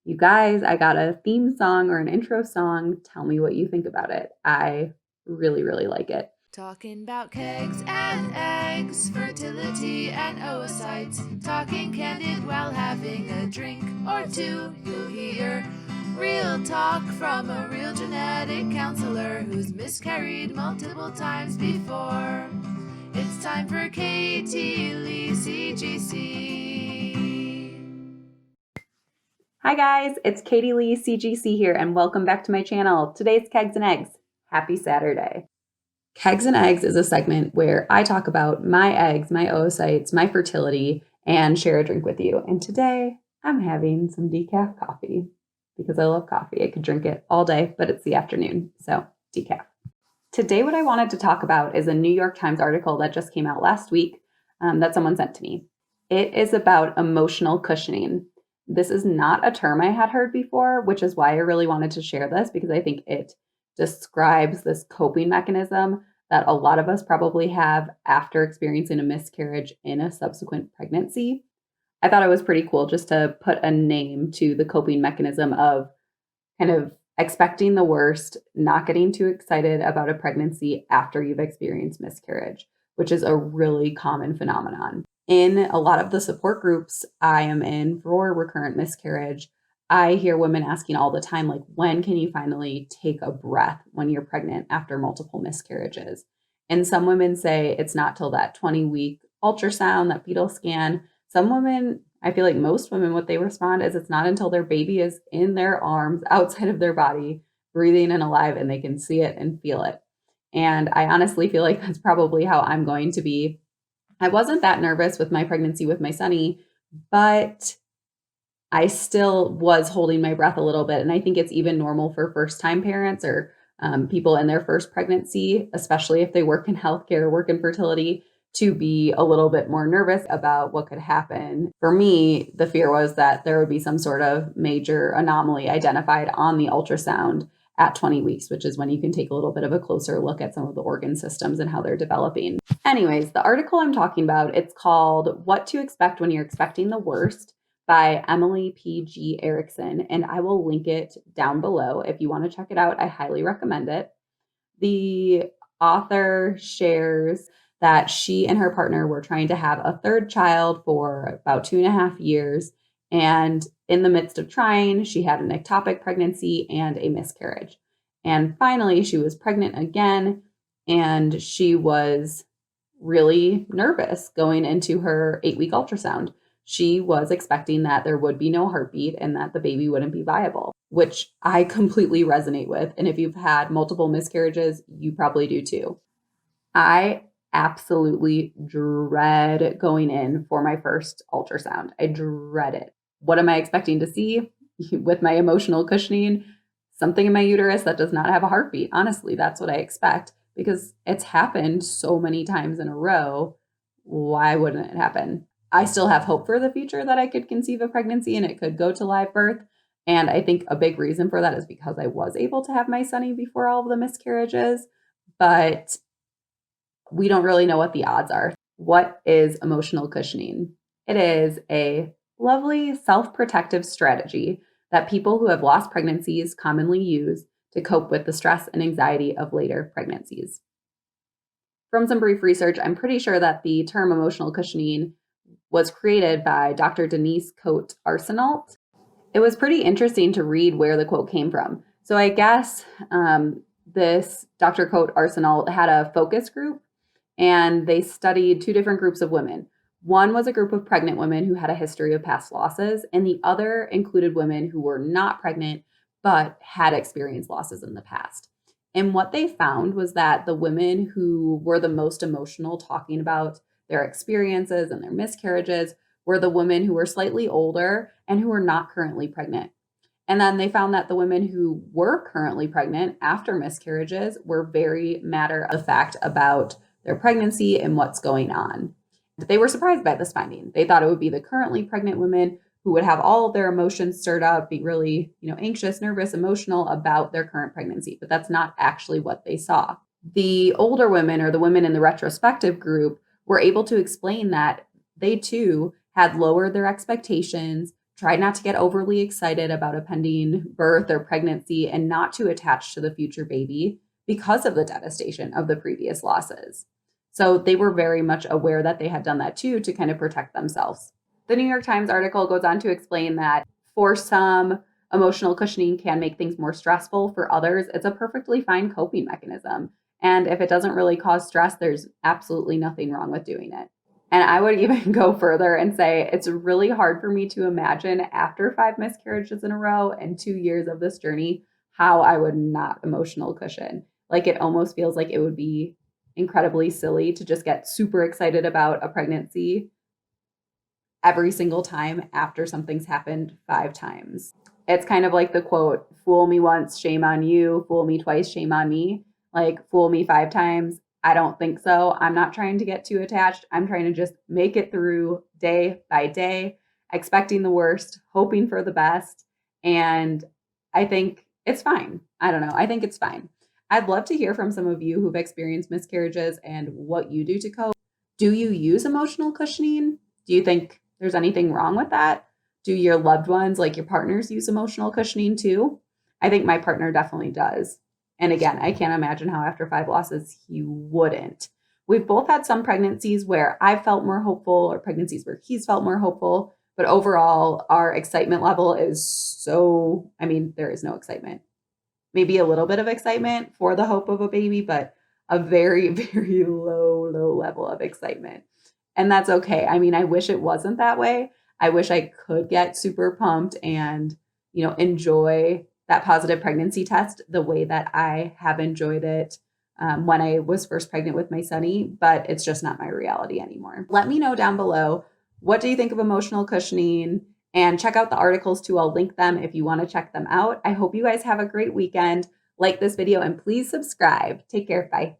You guys, I got a theme song or an intro song. Tell me what you think about it. I really, really like it. Talking about kegs and eggs, fertility and oocytes. Talking candid while having a drink or two. You'll hear real talk from a real genetic counselor who's miscarried multiple times before. It's time for Katie Lee CGC. Hi guys, it's Katie Lee CGC here, and welcome back to my channel. Today's Kegs and Eggs. Happy Saturday. Kegs and Eggs is a segment where I talk about my eggs, my oocytes, my fertility, and share a drink with you. And today I'm having some decaf coffee because I love coffee. I could drink it all day, but it's the afternoon, so decaf. Today, what I wanted to talk about is a New York Times article that just came out last week that someone sent to me. It is about emotional cushioning. This is not a term I had heard before, which is why I really wanted to share this because I think it describes this coping mechanism that a lot of us probably have after experiencing a miscarriage in a subsequent pregnancy. I thought it was pretty cool just to put a name to the coping mechanism of kind of expecting the worst, not getting too excited about a pregnancy after you've experienced miscarriage, which is a really common phenomenon. In a lot of the support groups I am in for recurrent miscarriage, I hear women asking all the time, like, when can you finally take a breath when you're pregnant after multiple miscarriages? And some women say it's not till that 20-week ultrasound, that fetal scan. Some women, I feel like most women, what they respond is it's not until their baby is in their arms, outside of their body, breathing and alive, and they can see it and feel it. And I honestly feel like that's probably how I'm going to be. I wasn't that nervous with my pregnancy with my sonny, but I still was holding my breath a little bit. And I think it's even normal for first time parents or people in their first pregnancy, especially if they work in healthcare, work in fertility, to be a little bit more nervous about what could happen. For me, the fear was that there would be some sort of major anomaly identified on the ultrasound at 20 weeks, which is when you can take a little bit of a closer look at some of the organ systems and how they're developing. Anyways, the article I'm talking about, it's called What to Expect When You're Expecting the Worst by Emily P.G. Erickson, and I will link it down below. If you want to check it out, I highly recommend it. The author shares that she and her partner were trying to have a third child for about 2.5 years. And in the midst of trying, she had an ectopic pregnancy and a miscarriage. And finally, she was pregnant again, and she was really nervous going into her 8-week ultrasound. She was expecting that there would be no heartbeat and that the baby wouldn't be viable, which I completely resonate with. And if you've had multiple miscarriages, you probably do too. I absolutely dread going in for my first ultrasound. I dread it. What am I expecting to see with my emotional cushioning? Something in my uterus that does not have a heartbeat. Honestly, that's what I expect because it's happened so many times in a row. Why wouldn't it happen? I still have hope for the future that I could conceive a pregnancy and it could go to live birth. And I think a big reason for that is because I was able to have my sonny before all of the miscarriages. But we don't really know what the odds are. What is emotional cushioning? It is a lovely self protective strategy that people who have lost pregnancies commonly use to cope with the stress and anxiety of later pregnancies. From some brief research, I'm pretty sure that the term emotional cushioning was created by Dr. Denise Coate Arsenault. It was pretty interesting to read where the quote came from. So I guess this Dr. Coate Arsenault had a focus group and they studied two different groups of women. One was a group of pregnant women who had a history of past losses, and the other included women who were not pregnant but had experienced losses in the past. And what they found was that the women who were the most emotional talking about their experiences and their miscarriages were the women who were slightly older and who were not currently pregnant. And then they found that the women who were currently pregnant after miscarriages were very matter of fact about their pregnancy and what's going on. They were surprised by this finding. They thought it would be the currently pregnant women who would have all of their emotions stirred up, be really, anxious, nervous, emotional about their current pregnancy, but that's not actually what they saw. The older women or the women in the retrospective group were able to explain that they too had lowered their expectations, Try not to get overly excited about a pending birth or pregnancy and not to attach to the future baby because of the devastation of the previous losses. So they were very much aware that they had done that too to kind of protect themselves. The New York Times article goes on to explain that for some, emotional cushioning can make things more stressful. For others, it's a perfectly fine coping mechanism. And if it doesn't really cause stress, there's absolutely nothing wrong with doing it. And I would even go further and say it's really hard for me to imagine after 5 miscarriages in a row and 2 years of this journey, how I would not emotional cushion. Like it almost feels like it would be incredibly silly to just get super excited about a pregnancy every single time after something's happened 5 times. It's kind of like the quote, fool me once, shame on you, fool me twice, shame on me. Like, fool me 5 times. I don't think so. I'm not trying to get too attached. I'm trying to just make it through day by day, expecting the worst, hoping for the best. And I think it's fine. I don't know. I think it's fine. I'd love to hear from some of you who've experienced miscarriages and what you do to cope. Do you use emotional cushioning? Do you think there's anything wrong with that? Do your loved ones, like your partners, use emotional cushioning too? I think my partner definitely does. And again, I can't imagine how after 5 losses he wouldn't. We've both had some pregnancies where I've felt more hopeful or pregnancies where he's felt more hopeful. But overall, our excitement level is so, I mean, there is no excitement. Maybe a little bit of excitement for the hope of a baby, but a very, very low level of excitement. And that's okay. I mean, I wish it wasn't that way. I wish I could get super pumped and, enjoy that positive pregnancy test the way that I have enjoyed it when I was first pregnant with my sonny, but it's just not my reality anymore. Let me know down below, what do you think of emotional cushioning? And check out the articles too. I'll link them if you want to check them out. I hope you guys have a great weekend. Like this video and please subscribe. Take care. Bye.